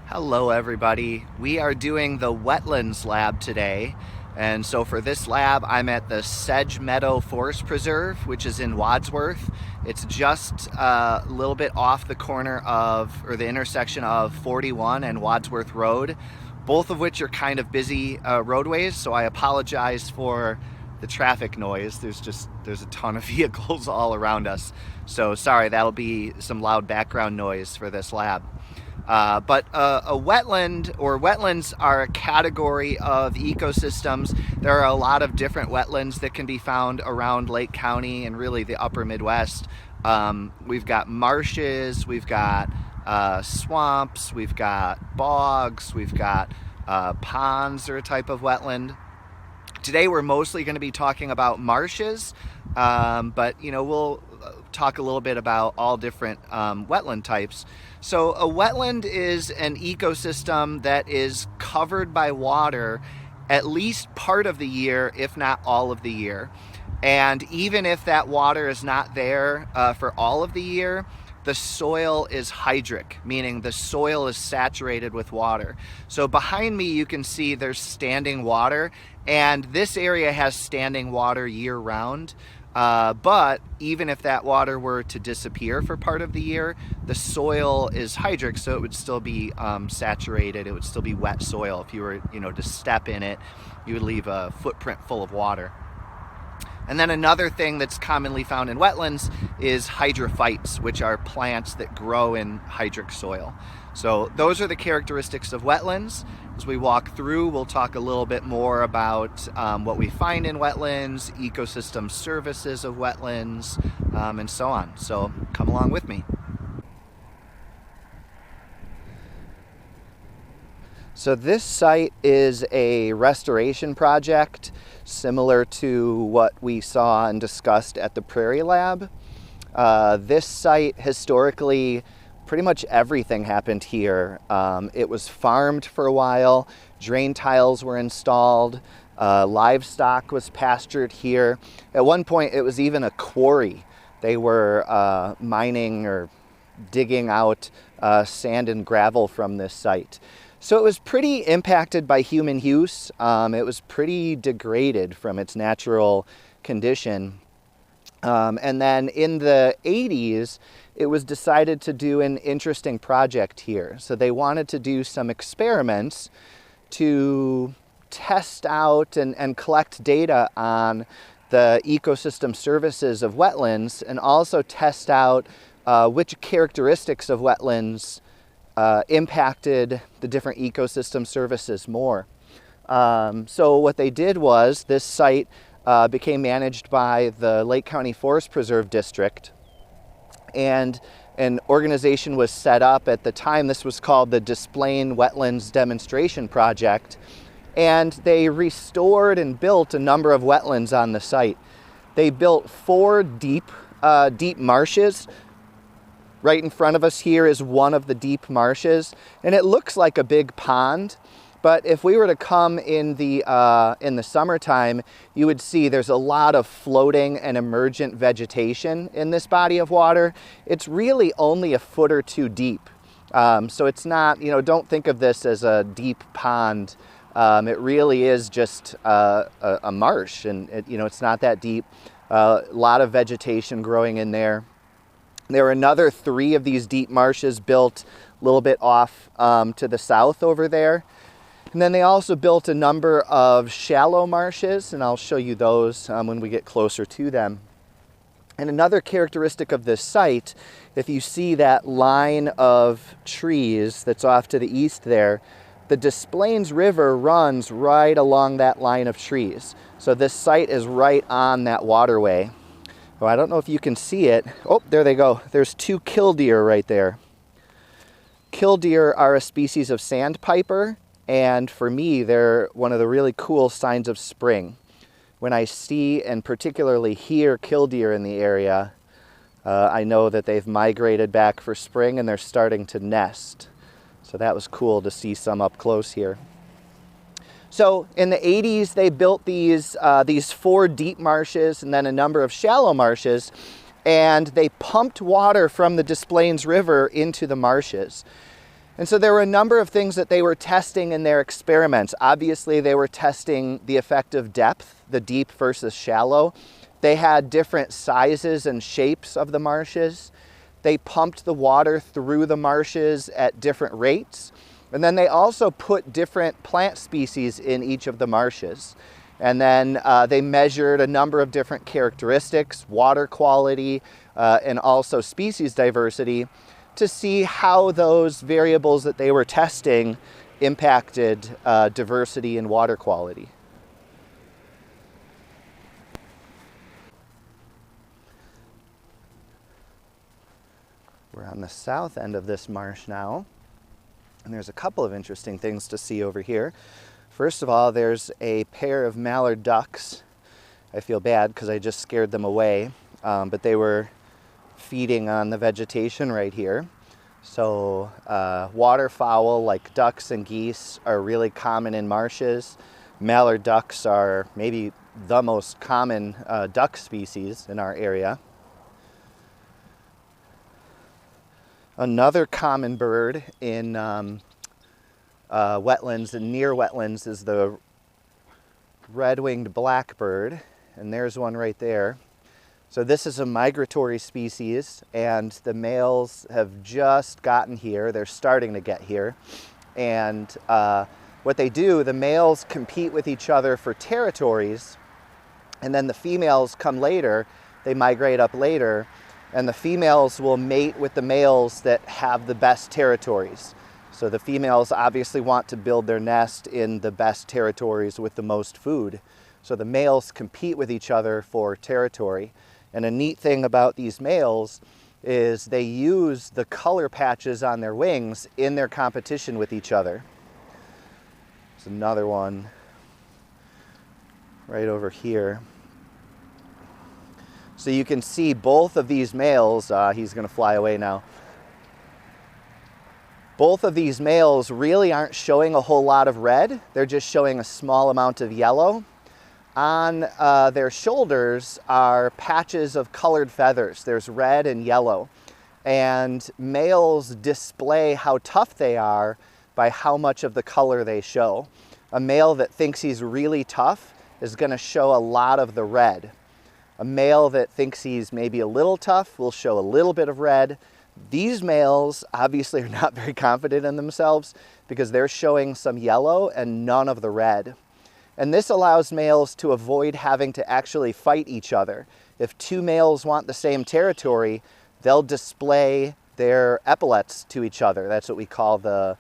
Hello everybody. We are doing the wetlands lab today. And so for this lab, I'm at the Sedge Meadow Forest Preserve, which is in Wadsworth. It's just a little bit off the corner of, or the intersection of 41 and Wadsworth Road, both of which are kind of busy roadways. So I apologize for the traffic noise. There's a ton of vehicles all around us. So sorry, that'll be some loud background noise for this lab. But a wetland, or wetlands, are a category of ecosystems. There are a lot of different wetlands that can be found around Lake County and really the upper Midwest. We've got marshes, we've got swamps, we've got bogs, we've got ponds are a type of wetland. Today we're mostly going to be talking about marshes, but we'll talk a little bit about all different wetland types. So a wetland is an ecosystem that is covered by water at least part of the year, if not all of the year. And even if that water is not there for all of the year, the soil is hydric, meaning the soil is saturated with water. So behind me you can see there's standing water, and this area has standing water year round. But even if that water were to disappear for part of the year, the soil is hydric, so it would still be saturated. It would still be wet soil. If you were, to step in it, you would leave a footprint full of water. And then another thing that's commonly found in wetlands is hydrophytes, which are plants that grow in hydric soil. So those are the characteristics of wetlands. As we walk through, we'll talk a little bit more about what we find in wetlands, ecosystem services of wetlands, and so on. So come along with me. So this site is a restoration project similar to what we saw and discussed at the Prairie Lab. This site, historically, pretty much everything happened here. It was farmed for a while, drain tiles were installed, livestock was pastured here. At one point it was even a quarry. They were mining or digging out sand and gravel from this site. So it was pretty impacted by human use. It was pretty degraded from its natural condition. And then in the 80s, it was decided to do an interesting project here. So they wanted to do some experiments to test out and collect data on the ecosystem services of wetlands, and also test out which characteristics of wetlands impacted the different ecosystem services more. So what they did was, this site became managed by the Lake County Forest Preserve District, and an organization was set up. At the time, this was called the Displain Wetlands Demonstration Project, and they restored and built a number of wetlands on the site. They built 4 deep marshes. Right in front of us here is one of the deep marshes, and it looks like a big pond. But if we were to come in the summertime, you would see there's a lot of floating and emergent vegetation in this body of water. It's really only a foot or 2 deep. So it's not, don't think of this as a deep pond. It really is just a marsh, and it's not that deep. A lot of vegetation growing in there. There were another 3 of these deep marshes built a little bit off to the south over there. And then they also built a number of shallow marshes, and I'll show you those when we get closer to them. And another characteristic of this site, if you see that line of trees that's off to the east there, the Des Plaines River runs right along that line of trees. So this site is right on that waterway. Oh, I don't know if you can see it. Oh, there they go. There's 2 killdeer right there. Killdeer are a species of sandpiper, and for me, they're one of the really cool signs of spring. When I see and particularly hear killdeer in the area, I know that they've migrated back for spring and they're starting to nest. So that was cool to see some up close here. So in the 80s, they built these 4 deep marshes and then a number of shallow marshes, and they pumped water from the Des Plaines River into the marshes. And so there were a number of things that they were testing in their experiments. Obviously, they were testing the effect of depth, the deep versus shallow. They had different sizes and shapes of the marshes. They pumped the water through the marshes at different rates. And then they also put different plant species in each of the marshes. And then they measured a number of different characteristics, water quality, and also species diversity, to see how those variables that they were testing impacted diversity and water quality. We're on the south end of this marsh now, and there's a couple of interesting things to see over here. First of all, there's a pair of mallard ducks. I feel bad because I just scared them away, but they were feeding on the vegetation right here. So waterfowl like ducks and geese are really common in marshes. Mallard ducks are maybe the most common duck species in our area. Another common bird in wetlands and near wetlands is the red-winged blackbird, and there's one right there. So this is a migratory species, and the males have just gotten here. They're starting to get here. And what they do, the males compete with each other for territories, and then the females come later. They migrate up later, and the females will mate with the males that have the best territories. So the females obviously want to build their nest in the best territories with the most food. So the males compete with each other for territory. And a neat thing about these males is they use the color patches on their wings in their competition with each other. There's another one right over here. So you can see both of these males, he's going to fly away now. Both of these males really aren't showing a whole lot of red. They're just showing a small amount of yellow. On their shoulders are patches of colored feathers. There's red and yellow. And males display how tough they are by how much of the color they show. A male that thinks he's really tough is going to show a lot of the red. A male that thinks he's maybe a little tough will show a little bit of red. These males obviously are not very confident in themselves because they're showing some yellow and none of the red. And this allows males to avoid having to actually fight each other. If two males want the same territory, they'll display their epaulets to each other. That's what we call the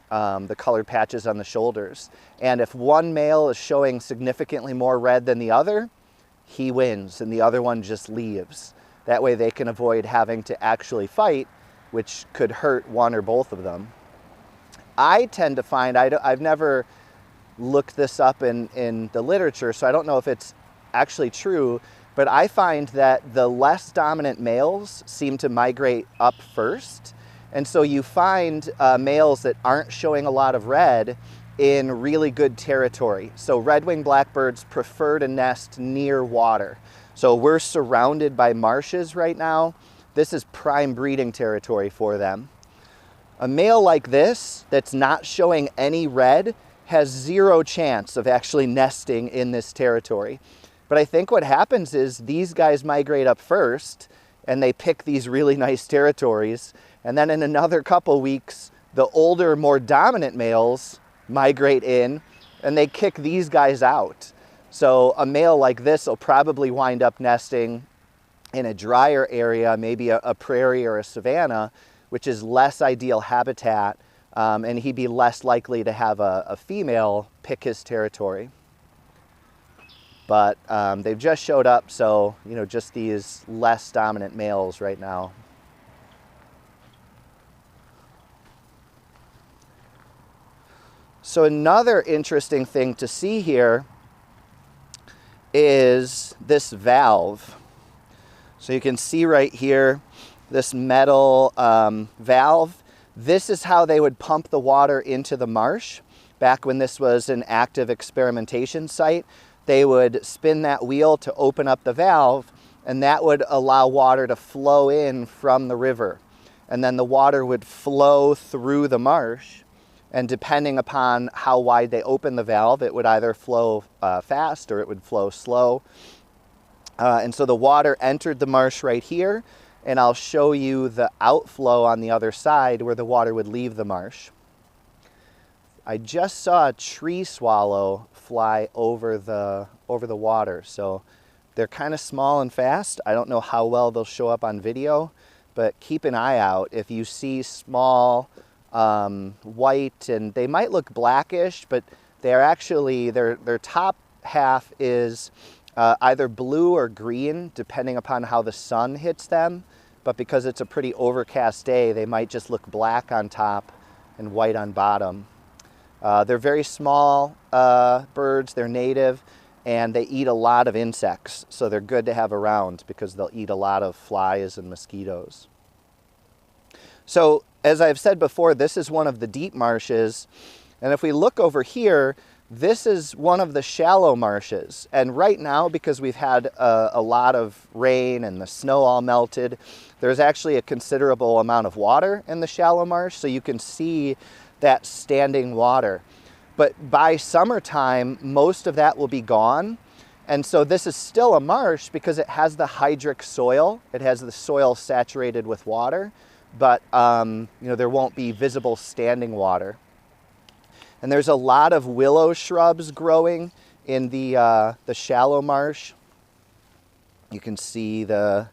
colored patches on the shoulders. And if one male is showing significantly more red than the other, he wins and the other one just leaves. That way they can avoid having to actually fight, which could hurt one or both of them. I tend to find, I've never looked this up in the literature, so I don't know if it's actually true, but I find that the less dominant males seem to migrate up first. And so you find males that aren't showing a lot of red in really good territory. So red-winged blackbirds prefer to nest near water. So we're surrounded by marshes right now. This is prime breeding territory for them. A male like this that's not showing any red has zero chance of actually nesting in this territory. But I think what happens is these guys migrate up first and they pick these really nice territories. And then in another couple weeks, the older, more dominant males migrate in and they kick these guys out. So a male like this will probably wind up nesting in a drier area, maybe a prairie or a savanna, which is less ideal habitat, and he'd be less likely to have a female pick his territory. But they've just showed up, so just these less dominant males right now. So another interesting thing to see here is this valve. So you can see right here this metal valve. This is how they would pump the water into the marsh. Back when this was an active experimentation site, they would spin that wheel to open up the valve, and that would allow water to flow in from the river. and then the water would flow through the marsh. And depending upon how wide they open the valve, it would either flow fast or it would flow slow. And so the water entered the marsh right here, and I'll show you the outflow on the other side where the water would leave the marsh. I just saw a tree swallow fly over the water, so they're kind of small and fast. I don't know how well they'll show up on video, but keep an eye out. If you see small white, and they might look blackish, but they're actually, their top half is either blue or green, depending upon how the sun hits them. But because it's a pretty overcast day, they might just look black on top and white on bottom. They're very small birds, they're native, and they eat a lot of insects. So they're good to have around because they'll eat a lot of flies and mosquitoes. So as I've said before, this is one of the deep marshes. And if we look over here, this is one of the shallow marshes. And right now, because we've had a lot of rain and the snow all melted, there's actually a considerable amount of water in the shallow marsh. So you can see that standing water. But by summertime, most of that will be gone. And so this is still a marsh because it has the hydric soil. It has the soil saturated with water, but you know, there won't be visible standing water. And there's a lot of willow shrubs growing in the shallow marsh. You can see the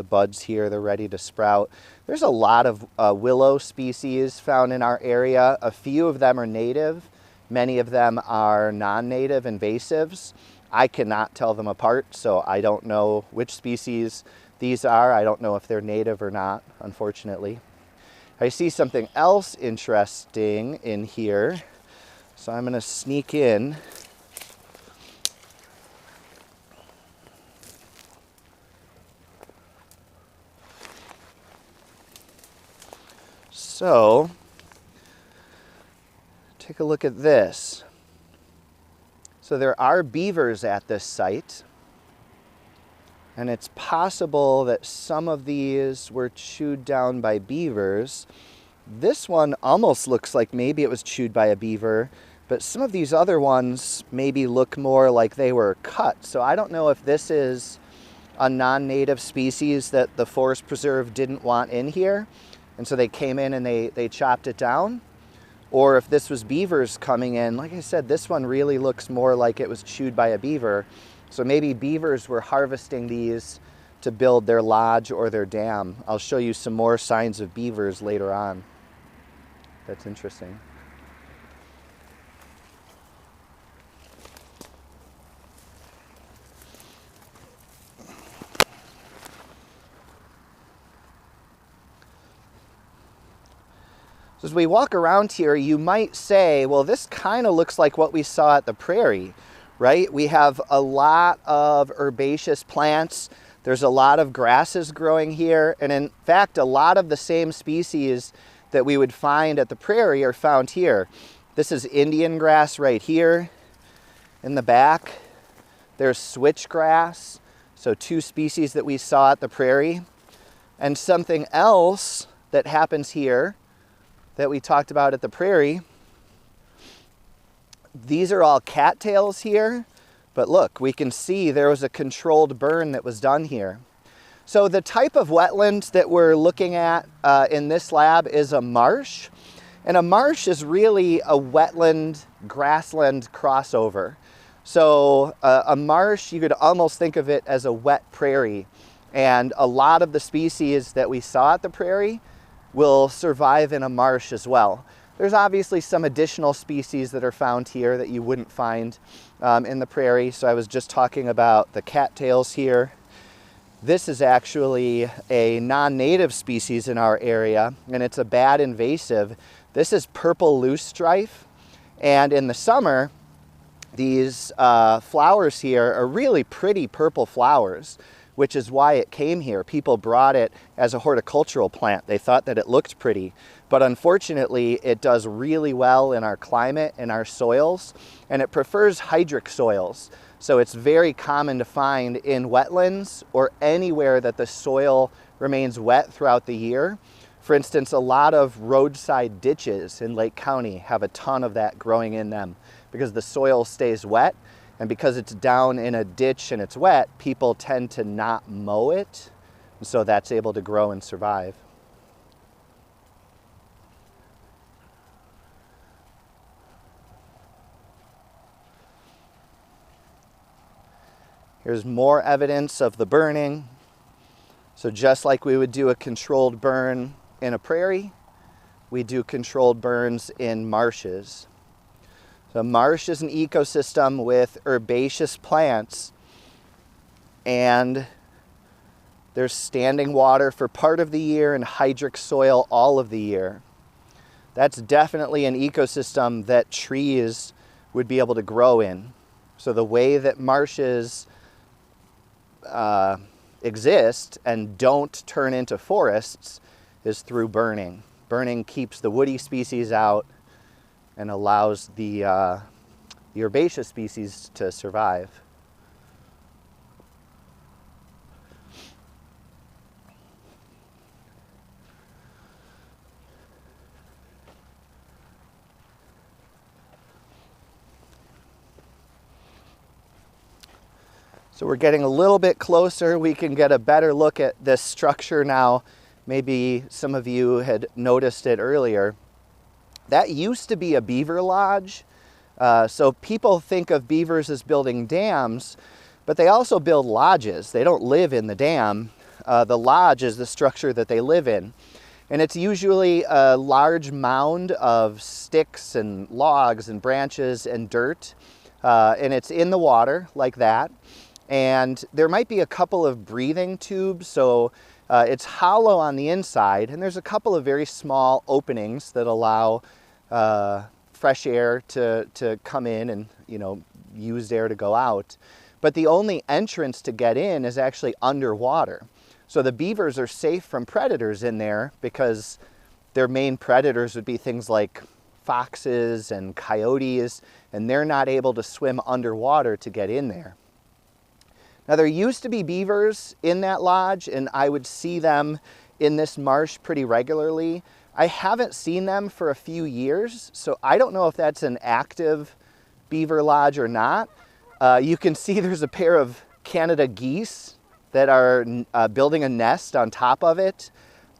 buds here, they're ready to sprout. There's a lot of willow species found in our area. A few of them are native. Many of them are non-native invasives. I cannot tell them apart, so I don't know which species these are. I don't know if they're native or not, unfortunately. I see something else interesting in here, so I'm going to sneak in. So, take a look at this. So there are beavers at this site, and it's possible that some of these were chewed down by beavers. This one almost looks like maybe it was chewed by a beaver, but some of these other ones maybe look more like they were cut. So I don't know if this is a non-native species that the Forest Preserve didn't want in here, and so they came in and they chopped it down. Or if this was beavers coming in. Like I said, this one really looks more like it was chewed by a beaver. So maybe beavers were harvesting these to build their lodge or their dam. I'll show you some more signs of beavers later on. That's interesting. So as we walk around here, you might say, well, this kind of looks like what we saw at the prairie, right? We have a lot of herbaceous plants. There's a lot of grasses growing here. And in fact, a lot of the same species that we would find at the prairie are found here. This is Indian grass right here in the back. There's switchgrass, so two species that we saw at the prairie. And something else that happens here that we talked about at the prairie, these are all cattails here, but look, we can see there was a controlled burn that was done here. So the type of wetland that we're looking at in this lab is a marsh, and a marsh is really a wetland grassland crossover. So a marsh, you could almost think of it as a wet prairie, and a lot of the species that we saw at the prairie will survive in a marsh as well. There's obviously some additional species that are found here that you wouldn't find in the prairie. So I was just talking about the cattails here. This is actually a non-native species in our area, and it's a bad invasive. This is purple loosestrife, and in the summer, these flowers here are really pretty purple flowers, which is why it came here. People brought it as a horticultural plant. They thought that it looked pretty, but unfortunately it does really well in our climate and our soils, and it prefers hydric soils. So it's very common to find in wetlands or anywhere that the soil remains wet throughout the year. For instance, a lot of roadside ditches in Lake County have a ton of that growing in them because the soil stays wet, and because it's down in a ditch and it's wet, people tend to not mow it, and so that's able to grow and survive. Here's more evidence of the burning. So just like we would do a controlled burn in a prairie, we do controlled burns in marshes. So marsh is an ecosystem with herbaceous plants, and there's standing water for part of the year and hydric soil all of the year. That's definitely an ecosystem that trees would be able to grow in. So the way that marshes exist and don't turn into forests is through burning. Burning keeps the woody species out and allows the herbaceous species to survive. So we're getting a little bit closer. We can get a better look at this structure now. Maybe some of you had noticed it earlier. That used to be a beaver lodge. So people think of beavers as building dams, but they also build lodges. They don't live in the dam. The lodge is the structure that they live in. And it's usually a large mound of sticks and logs and branches and dirt. And it's in the water like that. And there might be a couple of breathing tubes, so it's hollow on the inside, and there's a couple of very small openings that allow fresh air to come in and, used air to go out. But the only entrance to get in is actually underwater. So the beavers are safe from predators in there because their main predators would be things like foxes and coyotes, and they're not able to swim underwater to get in there. Now there used to be beavers in that lodge, and I would see them in this marsh pretty regularly. I haven't seen them for a few years, so I don't know if that's an active beaver lodge or not. You can see there's a pair of Canada geese that are building a nest on top of it.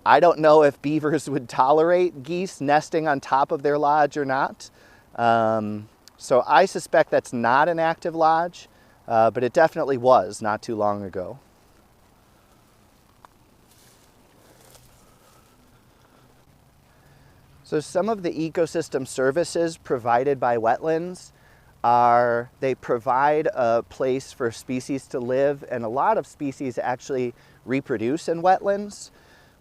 I don't know if beavers would tolerate geese nesting on top of their lodge or not. So I suspect that's not an active lodge. But it definitely was not too long ago. So some of the ecosystem services provided by wetlands are, they provide a place for species to live, and a lot of species actually reproduce in wetlands.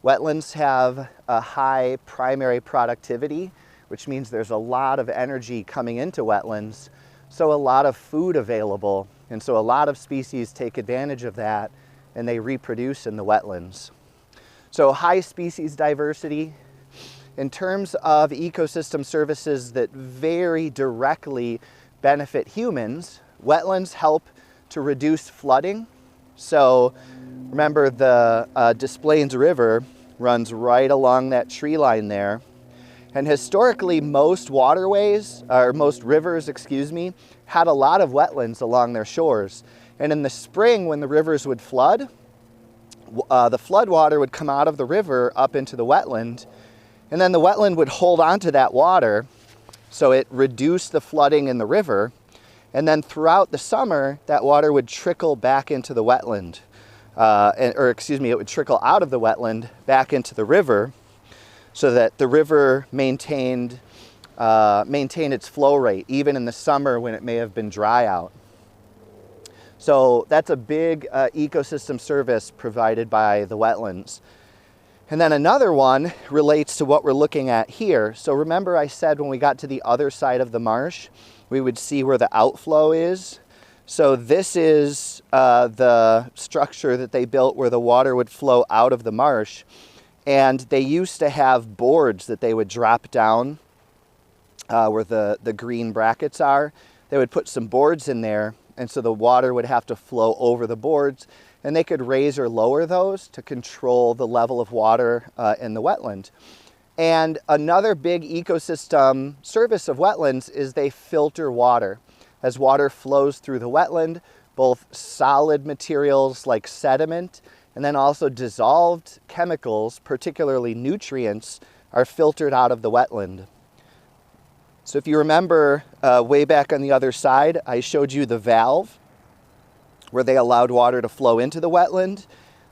Wetlands have a high primary productivity, which means there's a lot of energy coming into wetlands, so a lot of food available. And so a lot of species take advantage of that, and they reproduce in the wetlands. So high species diversity. In terms of ecosystem services that very directly benefit humans, wetlands help to reduce flooding. So remember, the Des Plaines River runs right along that tree line there. And historically, most waterways, or most rivers, had a lot of wetlands along their shores. And in the spring, when the rivers would flood, the flood water would come out of the river up into the wetland, and then the wetland would hold on to that water, so it reduced the flooding in the river. And then throughout the summer, that water would trickle back into the wetland, it would trickle out of the wetland back into the river, so that the river maintained its flow rate, even in the summer when it may have been dry out. So that's a big ecosystem service provided by the wetlands. And then another one relates to what we're looking at here. So remember I said when we got to the other side of the marsh, we would see where the outflow is. So this is the structure that they built where the water would flow out of the marsh. And they used to have boards that they would drop down where the green brackets are. They would put some boards in there, and so the water would have to flow over the boards, and they could raise or lower those to control the level of water in the wetland. And another big ecosystem service of wetlands is they filter water. As water flows through the wetland, both solid materials like sediment and then also dissolved chemicals, particularly nutrients, are filtered out of the wetland. So if you remember way back on the other side, I showed you the valve where they allowed water to flow into the wetland.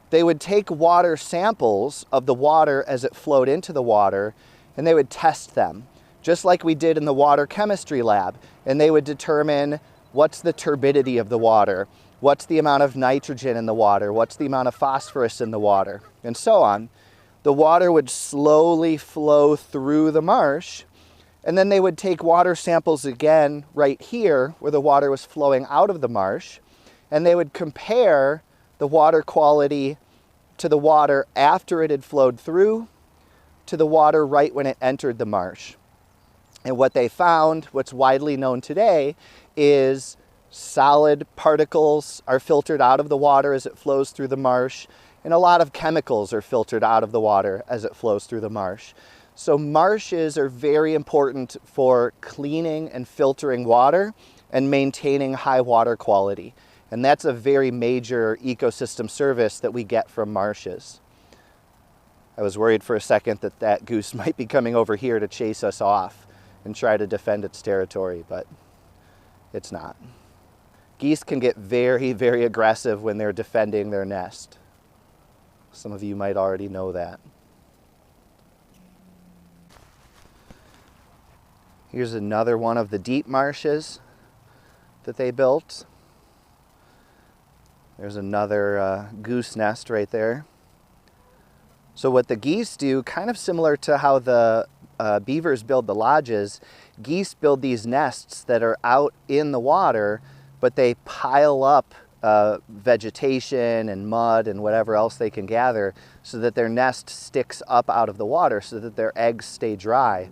They would take water samples of the water as it flowed into the water, and they would test them, just like we did in the water chemistry lab. And they would determine what's the turbidity of the water, what's the amount of nitrogen in the water, what's the amount of phosphorus in the water, and so on. The water would slowly flow through the marsh, and then they would take water samples again right here where the water was flowing out of the marsh, and they would compare the water quality to the water after it had flowed through to the water right when it entered the marsh. And what they found, what's widely known today, is solid particles are filtered out of the water as it flows through the marsh, and a lot of chemicals are filtered out of the water as it flows through the marsh. So marshes are very important for cleaning and filtering water and maintaining high water quality. And that's a very major ecosystem service that we get from marshes. I was worried for a second that that goose might be coming over here to chase us off and try to defend its territory, but it's not. Geese can get very, very aggressive when they're defending their nest. Some of you might already know that. Here's another one of the deep marshes that they built. There's another goose nest right there. So what the geese do, kind of similar to how the beavers build the lodges, geese build these nests that are out in the water, but they pile up vegetation and mud and whatever else they can gather so that their nest sticks up out of the water so that their eggs stay dry.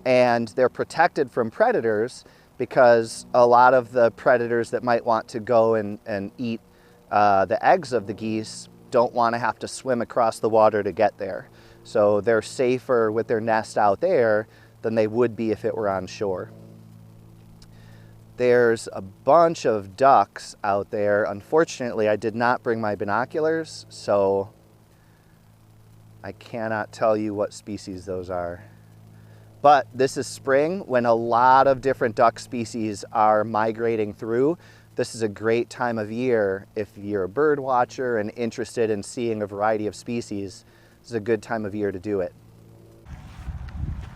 And they're protected from predators because a lot of the predators that might want to go and eat the eggs of the geese don't want to have to swim across the water to get there. So they're safer with their nest out there than they would be if it were on shore. There's a bunch of ducks out there. Unfortunately, I did not bring my binoculars, so I cannot tell you what species those are. But this is spring when a lot of different duck species are migrating through. This is a great time of year if you're a bird watcher and interested in seeing a variety of species. This is a good time of year to do it.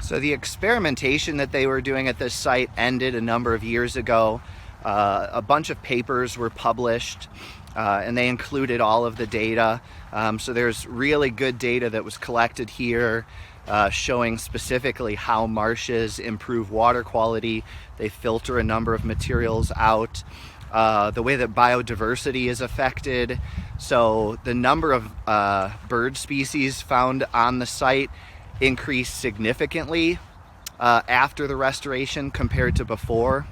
So the experimentation that they were doing at this site ended a number of years ago. A bunch of papers were published and they included all of the data. So there's really good data that was collected here showing specifically how marshes improve water quality. They filter a number of materials out. The way that biodiversity is affected. So the number of bird species found on the site increased significantly after the restoration compared to before.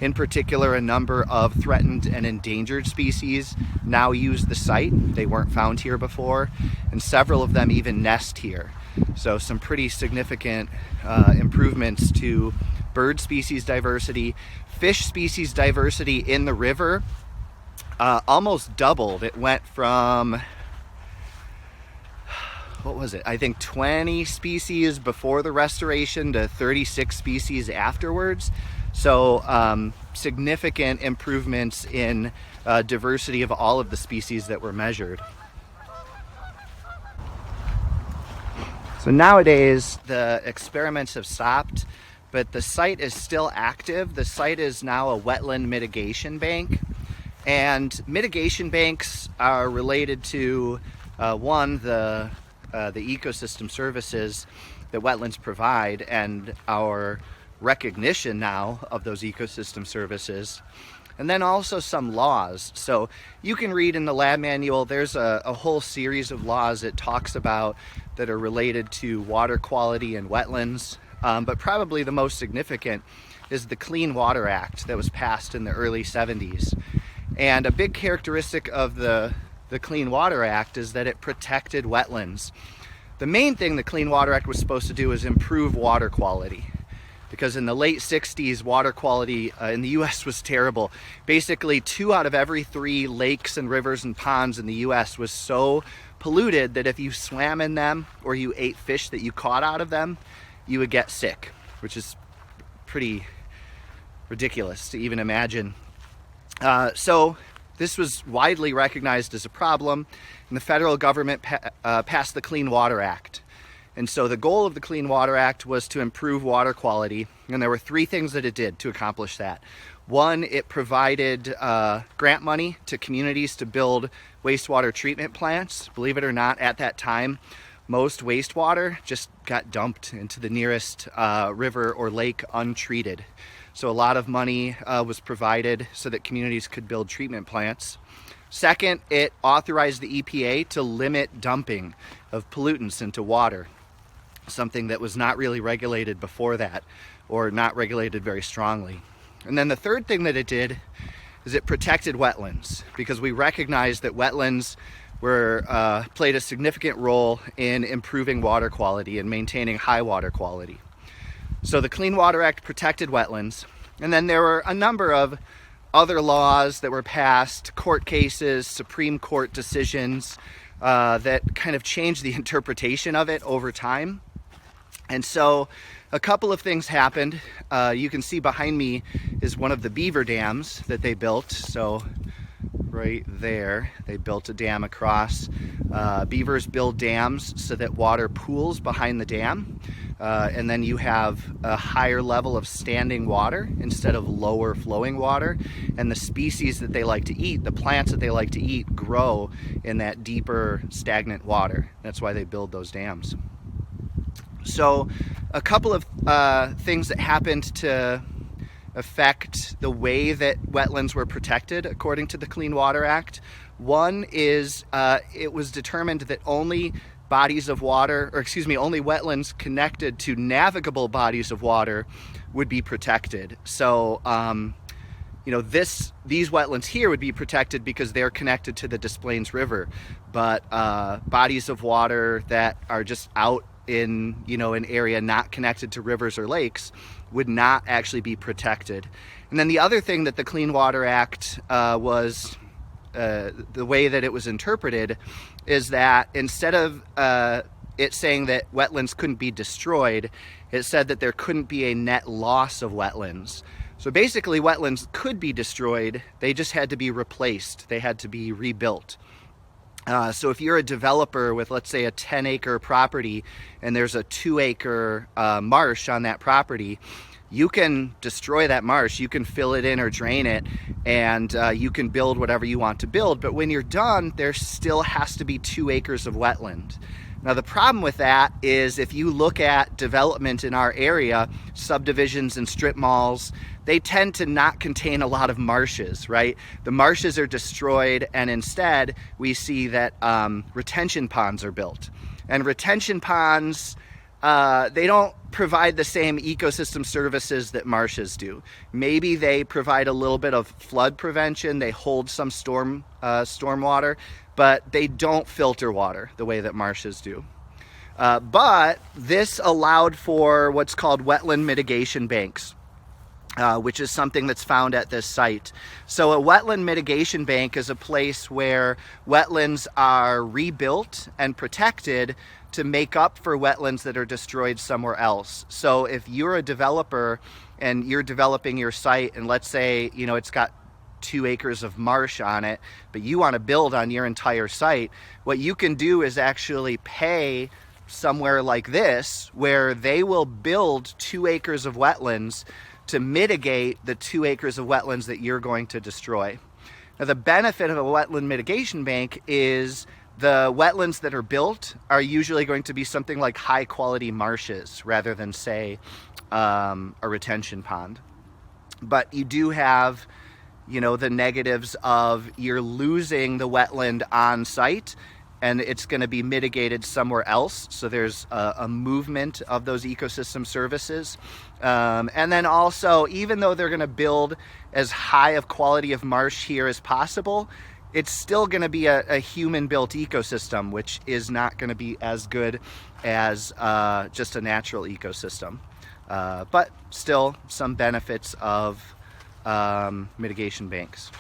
In particular, a number of threatened and endangered species now use the site. They weren't found here before, and several of them even nest here. So some pretty significant improvements to bird species diversity. Fish species diversity in the river almost doubled. It went from, what was it? I think 20 species before the restoration to 36 species afterwards. So significant improvements in diversity of all of the species that were measured. So nowadays the experiments have stopped, but the site is still active. The site is now a wetland mitigation bank, and mitigation banks are related to one, the ecosystem services that wetlands provide and our recognition now of those ecosystem services, and then also some laws. So you can read in the lab manual, there's a whole series of laws it talks about that are related to water quality and wetlands. But probably the most significant is the Clean Water Act that was passed in the early 70s. And a big characteristic of the the Clean Water Act is that it protected wetlands. The main thing the Clean Water Act was supposed to do is improve water quality, because in the late 60s, water quality in the US was terrible. Basically, 2 out of every 3 lakes and rivers and ponds in the US was so polluted that if you swam in them or you ate fish that you caught out of them, you would get sick, which is pretty ridiculous to even imagine. So this was widely recognized as a problem, and the federal government passed the Clean Water Act. And so the goal of the Clean Water Act was to improve water quality, and there were 3 things that it did to accomplish that. One, it provided grant money to communities to build wastewater treatment plants. Believe it or not, at that time, most wastewater just got dumped into the nearest river or lake untreated. So a lot of money was provided so that communities could build treatment plants. Second, it authorized the EPA to limit dumping of pollutants into water, something that was not really regulated before that, or not regulated very strongly. And then the third thing that it did is it protected wetlands, because we recognized that wetlands played a significant role in improving water quality and maintaining high water quality. So the Clean Water Act protected wetlands, and then there were a number of other laws that were passed, court cases, Supreme Court decisions that kind of changed the interpretation of it over time. And so a couple of things happened. You can see behind me is one of the beaver dams that they built. So right there, they built a dam across. Beavers build dams so that water pools behind the dam. And then you have a higher level of standing water instead of lower flowing water. And the species that they like to eat, the plants that they like to eat, grow in that deeper stagnant water. That's why they build those dams. So a couple of things that happened to affect the way that wetlands were protected according to the Clean Water Act. One is it was determined that only only wetlands connected to navigable bodies of water would be protected. So, these wetlands here would be protected because they're connected to the Des Plaines River, but bodies of water that are just out in, an area not connected to rivers or lakes would not actually be protected. And then the other thing that the Clean Water Act was the way that it was interpreted is that instead of it saying that wetlands couldn't be destroyed, it said that there couldn't be a net loss of wetlands. So basically wetlands could be destroyed, they just had to be replaced, they had to be rebuilt. So if you're a developer with, let's say, a 10-acre property and there's a 2-acre marsh on that property, you can destroy that marsh, you can fill it in or drain it, and you can build whatever you want to build. But when you're done, there still has to be 2 acres of wetland. Now the problem with that is if you look at development in our area, subdivisions and strip malls, they tend to not contain a lot of marshes, right? The marshes are destroyed, and instead we see that retention ponds are built. And retention ponds, they don't provide the same ecosystem services that marshes do. Maybe they provide a little bit of flood prevention, they hold some stormwater, but they don't filter water the way that marshes do. But this allowed for what's called wetland mitigation banks, which is something that's found at this site. So a wetland mitigation bank is a place where wetlands are rebuilt and protected to make up for wetlands that are destroyed somewhere else. So if you're a developer and you're developing your site, and let's say, it's got 2 acres of marsh on it, but you want to build on your entire site, what you can do is actually pay somewhere like this, where they will build 2 acres of wetlands to mitigate the 2 acres of wetlands that you're going to destroy. Now, the benefit of a wetland mitigation bank is the wetlands that are built are usually going to be something like high quality marshes rather than, say, a retention pond. But you do have, the negatives of you're losing the wetland on site and it's going to be mitigated somewhere else. So there's a movement of those ecosystem services. And then also, even though they're going to build as high of quality of marsh here as possible, it's still going to be a human-built ecosystem, which is not going to be as good as just a natural ecosystem. But still some benefits of mitigation banks.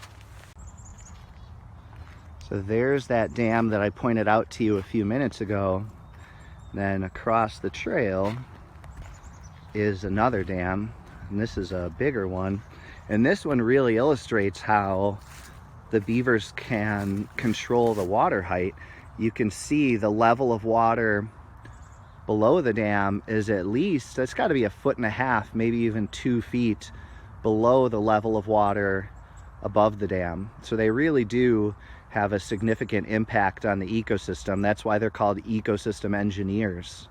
So there's that dam that I pointed out to you a few minutes ago. Then across the trail is another dam, and this is a bigger one. And this one really illustrates how the beavers can control the water height. You can see the level of water below the dam is at least, it's got to be 1.5 feet, maybe even 2 feet below the level of water above the dam. So they really do have a significant impact on the ecosystem. That's why they're called ecosystem engineers.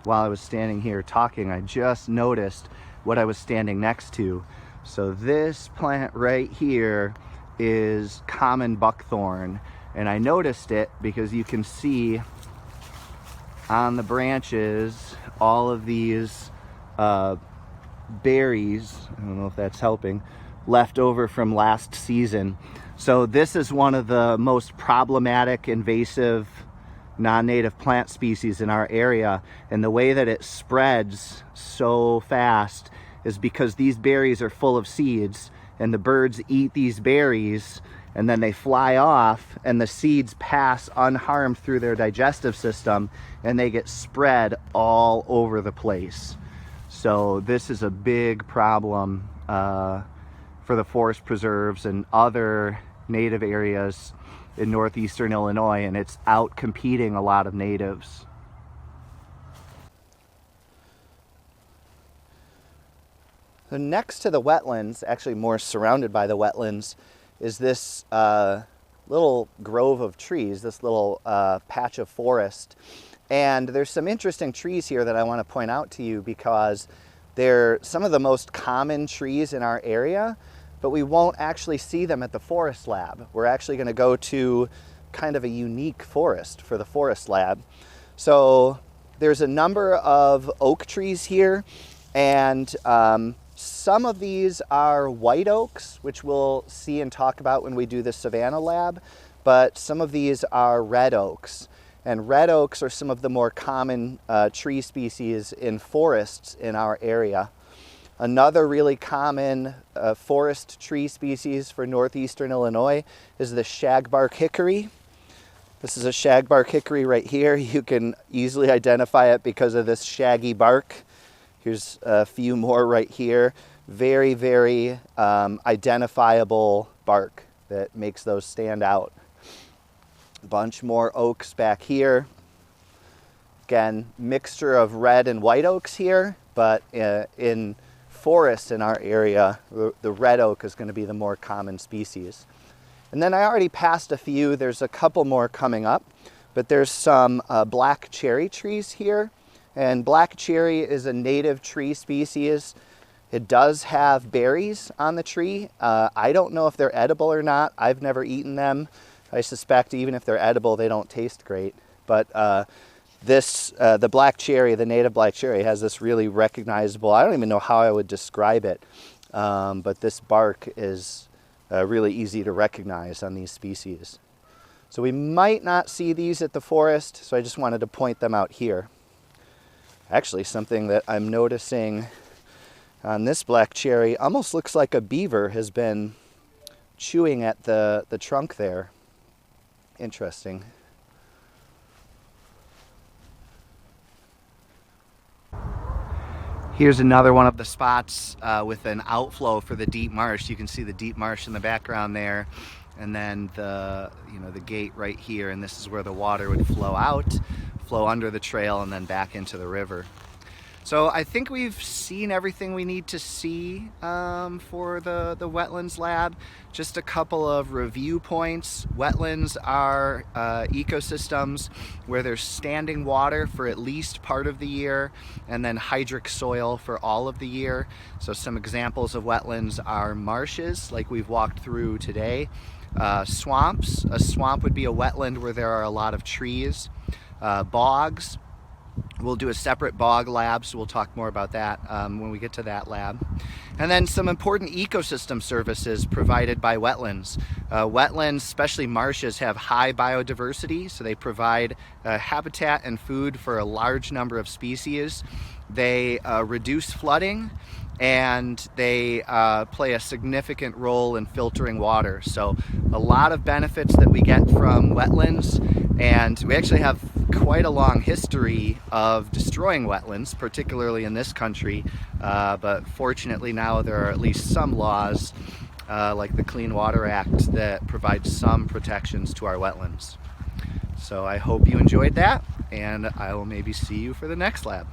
While I was standing here talking, I just noticed what I was standing next to. So this plant right here is common buckthorn, and I noticed it because you can see on the branches all of these berries, I don't know if that's helping, left over from last season. So this is one of the most problematic invasive non-native plant species in our area, and the way that it spreads so fast is because these berries are full of seeds, and the birds eat these berries and then they fly off, and the seeds pass unharmed through their digestive system and they get spread all over the place. So this is a big problem for the forest preserves and other native areas in northeastern Illinois, and it's out competing a lot of natives. So next to the wetlands, actually more surrounded by the wetlands, is this little grove of trees, this little patch of forest. And there's some interesting trees here that I want to point out to you because they're some of the most common trees in our area, but we won't actually see them at the forest lab. We're actually going to go to kind of a unique forest for the forest lab. So there's a number of oak trees here, and some of these are white oaks, which we'll see and talk about when we do the Savannah lab, but some of these are red oaks. And red oaks are some of the more common tree species in forests in our area. Another really common forest tree species for northeastern Illinois is the shagbark hickory. This is a shagbark hickory right here. You can easily identify it because of this shaggy bark. Here's a few more right here. Very, very identifiable bark that makes those stand out. A bunch more oaks back here. Again, mixture of red and white oaks here, but in forests in our area, the red oak is going to be the more common species. And then I already passed a few. There's a couple more coming up, but there's some black cherry trees here. And black cherry is a native tree species. It does have berries on the tree. I don't know if they're edible or not. I've never eaten them. I suspect even if they're edible, they don't taste great. But the black cherry, the native black cherry, has this really recognizable, I don't even know how I would describe it, but this bark is really easy to recognize on these species. So we might not see these at the forest, so I just wanted to point them out here. Actually, something that I'm noticing on this black cherry almost looks like a beaver has been chewing at the trunk there. Interesting. Here's another one of the spots with an outflow for the deep marsh. You can see the deep marsh in the background there, and then the gate right here, and this is where the water would flow out, flow under the trail, and then back into the river. So I think we've seen everything we need to see for the wetlands lab. Just a couple of review points. Wetlands are ecosystems where there's standing water for at least part of the year, and then hydric soil for all of the year. So some examples of wetlands are marshes, like we've walked through today. Swamps. A swamp would be a wetland where there are a lot of trees. Bogs. We'll do a separate bog lab, so we'll talk more about that when we get to that lab. And then some important ecosystem services provided by wetlands. Wetlands, especially marshes, have high biodiversity, so they provide habitat and food for a large number of species. They reduce flooding, and they play a significant role in filtering water. So a lot of benefits that we get from wetlands, and we actually have quite a long history of destroying wetlands, particularly in this country, but fortunately now there are at least some laws like the Clean Water Act that provide some protections to our wetlands. So I hope you enjoyed that, and I will maybe see you for the next lab.